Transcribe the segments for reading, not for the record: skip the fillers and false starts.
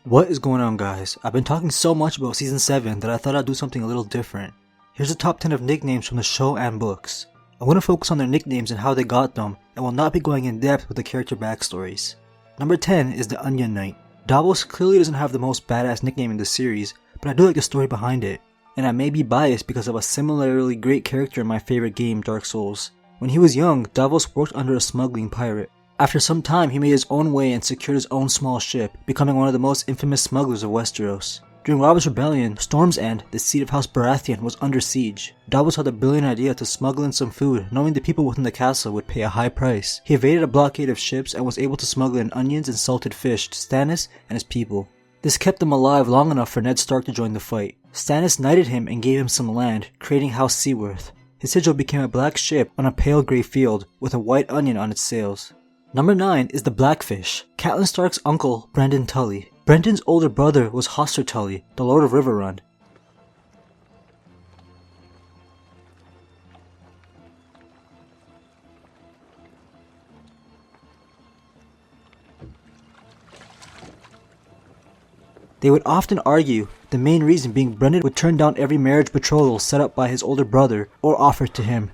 What is going on, guys? I've been talking so much about Season 7 that I thought I'd do something a little different. Here's the top 10 of nicknames from the show and books. I'm going to focus on their nicknames and how they got them, and will not be going in depth with the character backstories. Number 10 is the Onion Knight. Davos clearly doesn't have the most badass nickname in the series, but I do like the story behind it. And I may be biased because of a similarly great character in my favorite game, Dark Souls. When he was young, Davos worked under a smuggling pirate. After some time, he made his own way and secured his own small ship, becoming one of the most infamous smugglers of Westeros. During Robert's Rebellion, Storm's End, the seat of House Baratheon, was under siege. Davos had the brilliant idea to smuggle in some food, knowing the people within the castle would pay a high price. He evaded a blockade of ships and was able to smuggle in onions and salted fish to Stannis and his people. This kept them alive long enough for Ned Stark to join the fight. Stannis knighted him and gave him some land, creating House Seaworth. His sigil became a black ship on a pale grey field with a white onion on its sails. Number 9 is the Blackfish, Catelyn Stark's uncle, Brynden Tully. Brendan's older brother was Hoster Tully, the Lord of Riverrun. They would often argue, the main reason being Brynden would turn down every marriage betrothal set up by his older brother or offered to him.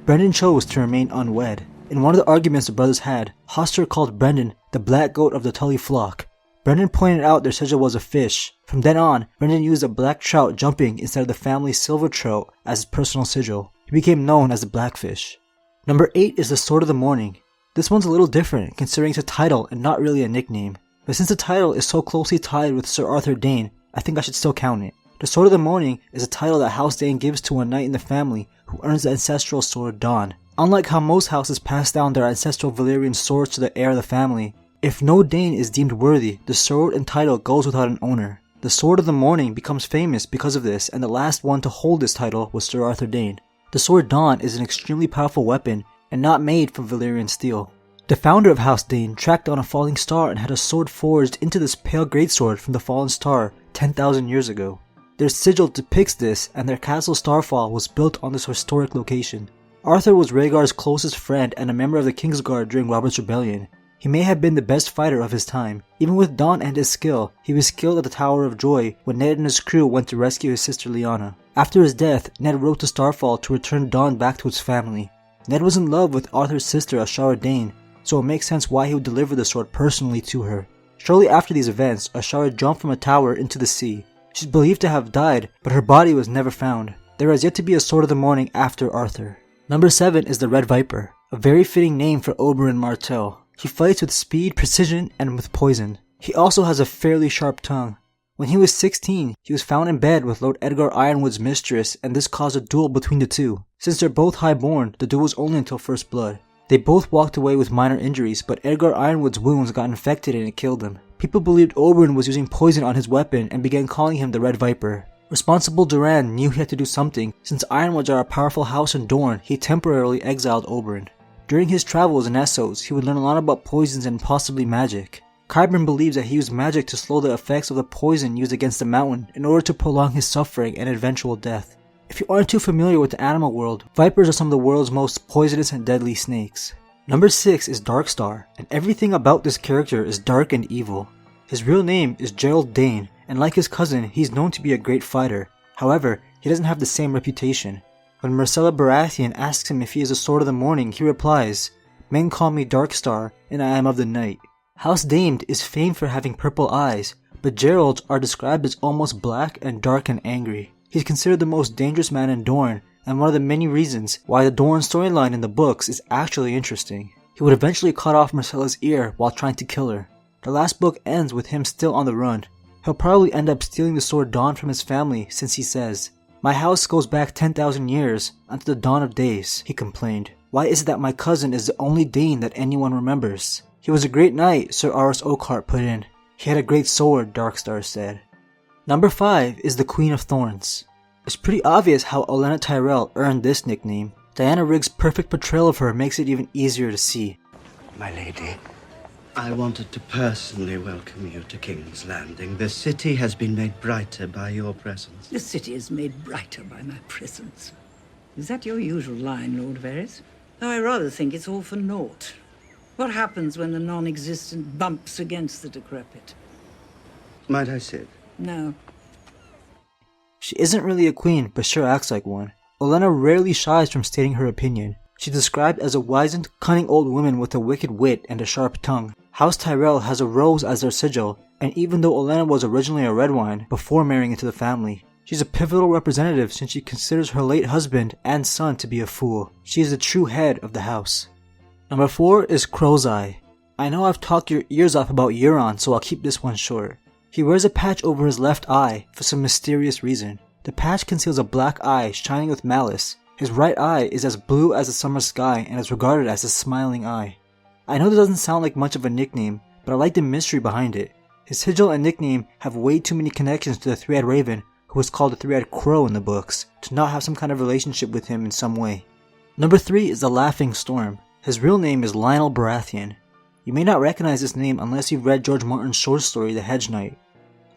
Brynden chose to remain unwed. In one of the arguments the brothers had, Hoster called Brynden the black goat of the Tully flock. Brynden pointed out their sigil was a fish. From then on, Brynden used a black trout jumping instead of the family's silver trout as his personal sigil. He became known as the Blackfish. Number 8 is the Sword of the Morning. This one's a little different considering it's a title and not really a nickname. But since the title is so closely tied with Sir Arthur Dayne, I think I should still count it. The Sword of the Morning is a title that House Dayne gives to a knight in the family who earns the ancestral sword Dawn. Unlike how most houses pass down their ancestral Valyrian swords to the heir of the family, if no Dayne is deemed worthy, the sword and title goes without an owner. The Sword of the Morning becomes famous because of this, and the last one to hold this title was Sir Arthur Dayne. The sword Dawn is an extremely powerful weapon and not made from Valyrian steel. The founder of House Dayne tracked down a falling star and had a sword forged into this pale greatsword from the fallen star 10,000 years ago. Their sigil depicts this, and their castle Starfall was built on this historic location. Arthur was Rhaegar's closest friend and a member of the Kingsguard during Robert's Rebellion. He may have been the best fighter of his time. Even with Dawn and his skill, he was skilled at the Tower of Joy when Ned and his crew went to rescue his sister Lyanna. After his death, Ned rode to Starfall to return Dawn back to its family. Ned was in love with Arthur's sister Ashara Dayne, so it makes sense why he would deliver the sword personally to her. Shortly after these events, Ashara jumped from a tower into the sea. She's believed to have died, but her body was never found. There has yet to be a Sword of the Morning after Arthur. Number 7 is the Red Viper, a very fitting name for Oberyn Martell. He fights with speed, precision, and with poison. He also has a fairly sharp tongue. When he was 16, he was found in bed with Lord Edgar Ironwood's mistress, and this caused a duel between the two. Since they're both highborn, the duel was only until first blood. They both walked away with minor injuries, but Edgar Ironwood's wounds got infected and it killed him. People believed Oberyn was using poison on his weapon and began calling him the Red Viper. Responsible Doran knew he had to do something. Since Ironwoods are a powerful house in Dorne, he temporarily exiled Oberyn. During his travels in Essos, he would learn a lot about poisons and possibly magic. Qyburn believes that he used magic to slow the effects of the poison used against the mountain in order to prolong his suffering and eventual death. If you aren't too familiar with the animal world, vipers are some of the world's most poisonous and deadly snakes. Number 6 is DARKSTAR, and everything about this character is dark and evil. His real name is Gerold Dayne, and like his cousin, he's known to be a great fighter. However, he doesn't have the same reputation. When Myrcella Baratheon asks him if he is a Sword of the Morning, he replies, "Men call me Darkstar, and I am of the night." House Dayne is famed for having purple eyes, but Gerold's are described as almost black and dark and angry. He's considered the most dangerous man in Dorne, and one of the many reasons why the Dorne storyline in the books is actually interesting. He would eventually cut off Myrcella's ear while trying to kill her. The last book ends with him still on the run. He'll probably end up stealing the sword Dawn from his family since he says, "My house goes back 10,000 years, unto the dawn of days," he complained. "Why is it that my cousin is the only Dayne that anyone remembers? He was a great knight," Sir Aras Oakhart put in. "He had a great sword," Darkstar said. Number 5 is the Queen of Thorns. It's pretty obvious how Olenna Tyrell earned this nickname. Diana Rigg's perfect portrayal of her makes it even easier to see. my lady. I wanted to personally welcome you to King's Landing. The city has been made brighter by your presence. The city is made brighter by my presence. Is that your usual line, Lord Varys? Though I rather think it's all for naught. What happens when the non-existent bumps against the decrepit? Might I sit? No. She isn't really a queen, but sure acts like one. Olenna rarely shies from stating her opinion. She's described as a wizened, cunning old woman with a wicked wit and a sharp tongue. House Tyrell has a rose as their sigil, and even though Olenna was originally a Redwyne before marrying into the family, she's a pivotal representative since she considers her late husband and son to be a fool. She is the true head of the house. Number 4 is Crow's Eye. I know I've talked your ears off about Euron, so I'll keep this one short. He wears a patch over his left eye for some mysterious reason. The patch conceals a black eye shining with malice. His right eye is as blue as the summer sky and is regarded as a smiling eye. I know this doesn't sound like much of a nickname, but I like the mystery behind it. His sigil and nickname have way too many connections to the Three-Eyed Raven, who was called the Three-Eyed Crow in the books, to not have some kind of relationship with him in some way. Number 3 is the Laughing Storm. His real name is Lionel Baratheon. You may not recognize this name unless you've read George Martin's short story The Hedge Knight.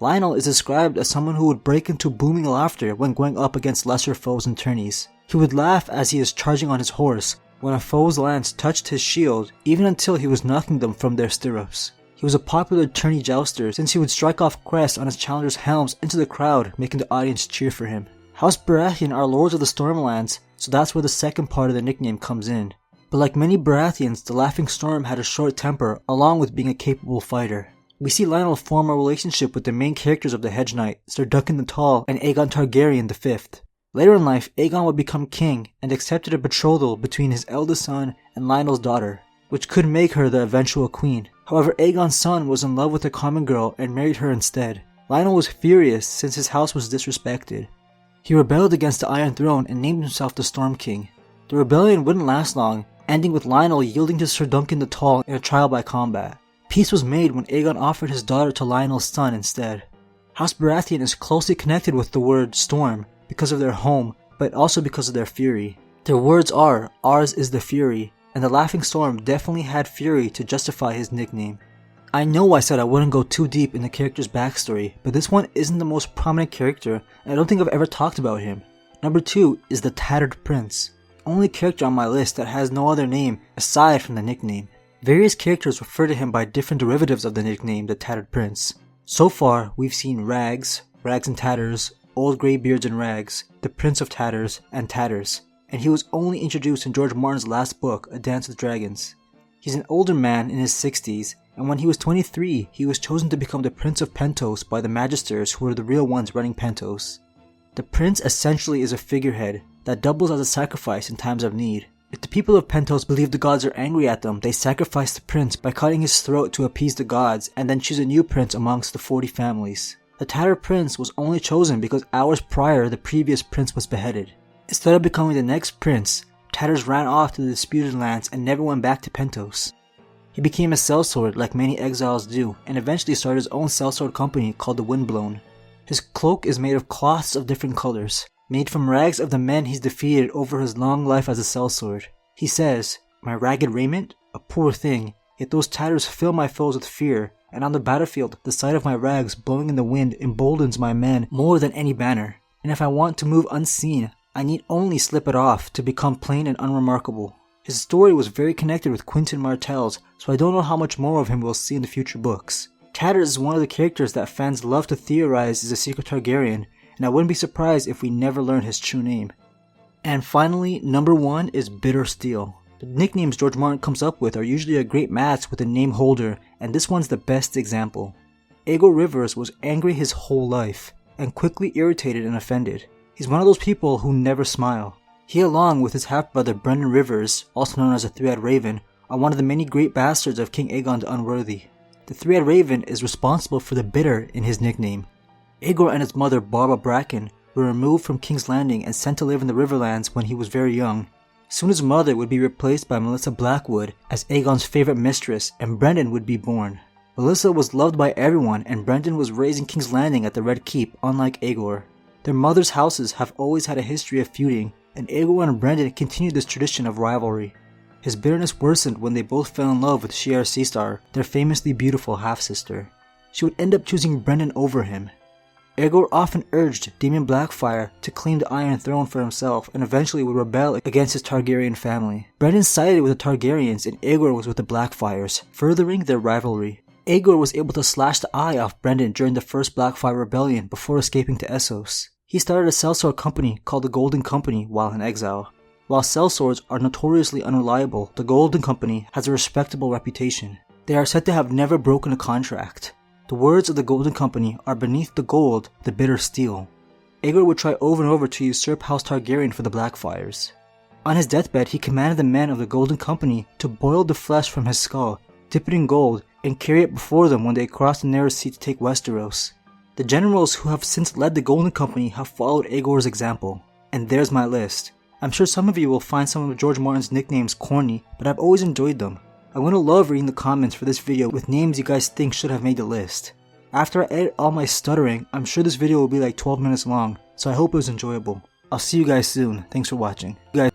Lionel is described as someone who would break into booming laughter when going up against lesser foes and tourneys. He would laugh as he is charging on his horse, when a foe's lance touched his shield, even until he was knocking them from their stirrups. He was a popular tourney jouster since he would strike off crests on his challengers' helms into the crowd, making the audience cheer for him. House Baratheon are lords of the Stormlands, so that's where the second part of the nickname comes in. But like many Baratheons, the Laughing Storm had a short temper along with being a capable fighter. We see Lionel form a relationship with the main characters of the Hedge Knight, Sir Duncan the Tall and Aegon Targaryen V. Later in life, Aegon would become king and accepted a betrothal between his eldest son and Lionel's daughter, which could make her the eventual queen. However, Aegon's son was in love with a common girl and married her instead. Lionel was furious since his house was disrespected. He rebelled against the Iron Throne and named himself the Storm King. The rebellion wouldn't last long, ending with Lionel yielding to Sir Duncan the Tall in a trial by combat. Peace was made when Aegon offered his daughter to Lionel's son instead. House Baratheon is closely connected with the word storm because of their home, but also because of their fury. Their words are, ours is the fury, and the Laughing Storm definitely had fury to justify his nickname. I know I said I wouldn't go too deep in the character's backstory, but this one isn't the most prominent character, and I don't think I've ever talked about him. Number 2 is the Tattered Prince, only character on my list that has no other name aside from the nickname. Various characters refer to him by different derivatives of the nickname, the Tattered Prince. So far, we've seen Rags, Rags and Tatters, Old Greybeards and Rags, the Prince of Tatters, and Tatters, and he was only introduced in George Martin's last book, A Dance with Dragons. He's an older man in his 60s, and when he was 23, he was chosen to become the Prince of Pentos by the Magisters who were the real ones running Pentos. The Prince essentially is a figurehead that doubles as a sacrifice in times of need. If the people of Pentos believe the gods are angry at them, they sacrifice the prince by cutting his throat to appease the gods and then choose a new prince amongst the 40 families. The Tattered Prince was only chosen because hours prior the previous prince was beheaded. Instead of becoming the next prince, Tatters ran off to the disputed lands and never went back to Pentos. He became a sellsword like many exiles do and eventually started his own sellsword company called the Windblown. His cloak is made of cloths of different colors, made from rags of the men he's defeated over his long life as a sellsword. He says, "My ragged raiment? A poor thing, yet those tatters fill my foes with fear, and on the battlefield the sight of my rags blowing in the wind emboldens my men more than any banner. And if I want to move unseen, I need only slip it off to become plain and unremarkable." His story was very connected with Quentyn Martell's, so I don't know how much more of him we'll see in the future books. Tatters is one of the characters that fans love to theorize is a secret Targaryen, and I wouldn't be surprised if we never learn his true name. And finally, number 1 is Bittersteel. The nicknames George Martin comes up with are usually a great match with the name holder, and this one's the best example. Aegon Rivers was angry his whole life, and quickly irritated and offended. He's one of those people who never smile. He, along with his half-brother Brendan Rivers, also known as the Three-Eyed Raven, are one of the many great bastards of King Aegon the Unworthy. The Three-Eyed Raven is responsible for the bitter in his nickname. Aegon and his mother Barbara Bracken were removed from King's Landing and sent to live in the Riverlands when he was very young. Soon his mother would be replaced by Melissa Blackwood as Aegon's favorite mistress, and Brendan would be born. Melissa was loved by everyone, and Brendan was raised in King's Landing at the Red Keep, unlike Aegor. Their mothers' houses have always had a history of feuding, and Aegon and Brendan continued this tradition of rivalry. His bitterness worsened when they both fell in love with Shiera Seastar, their famously beautiful half-sister. She would end up choosing Brendan over him. Aegor often urged Daemon Blackfyre to claim the Iron Throne for himself and eventually would rebel against his Targaryen family. Brendan sided with the Targaryens and Aegor was with the Blackfyres, furthering their rivalry. Aegor was able to slash the eye off Brendan during the first Blackfyre rebellion before escaping to Essos. He started a sellsword company called the Golden Company while in exile. While sellswords are notoriously unreliable, the Golden Company has a respectable reputation. They are said to have never broken a contract. The words of the Golden Company are beneath the gold, the Bittersteel. Aegor would try over and over to usurp House Targaryen for the Blackfyres. On his deathbed, he commanded the men of the Golden Company to boil the flesh from his skull, dip it in gold, and carry it before them when they crossed the narrow sea to take Westeros. The generals who have since led the Golden Company have followed Aegor's example. And there's my list. I'm sure some of you will find some of George Martin's nicknames corny, but I've always enjoyed them. I'm going to love reading the comments for this video with names you guys think should have made the list. After I edit all my stuttering, I'm sure this video will be like 12 minutes long, so I hope it was enjoyable. I'll see you guys soon. Thanks for watching. You guys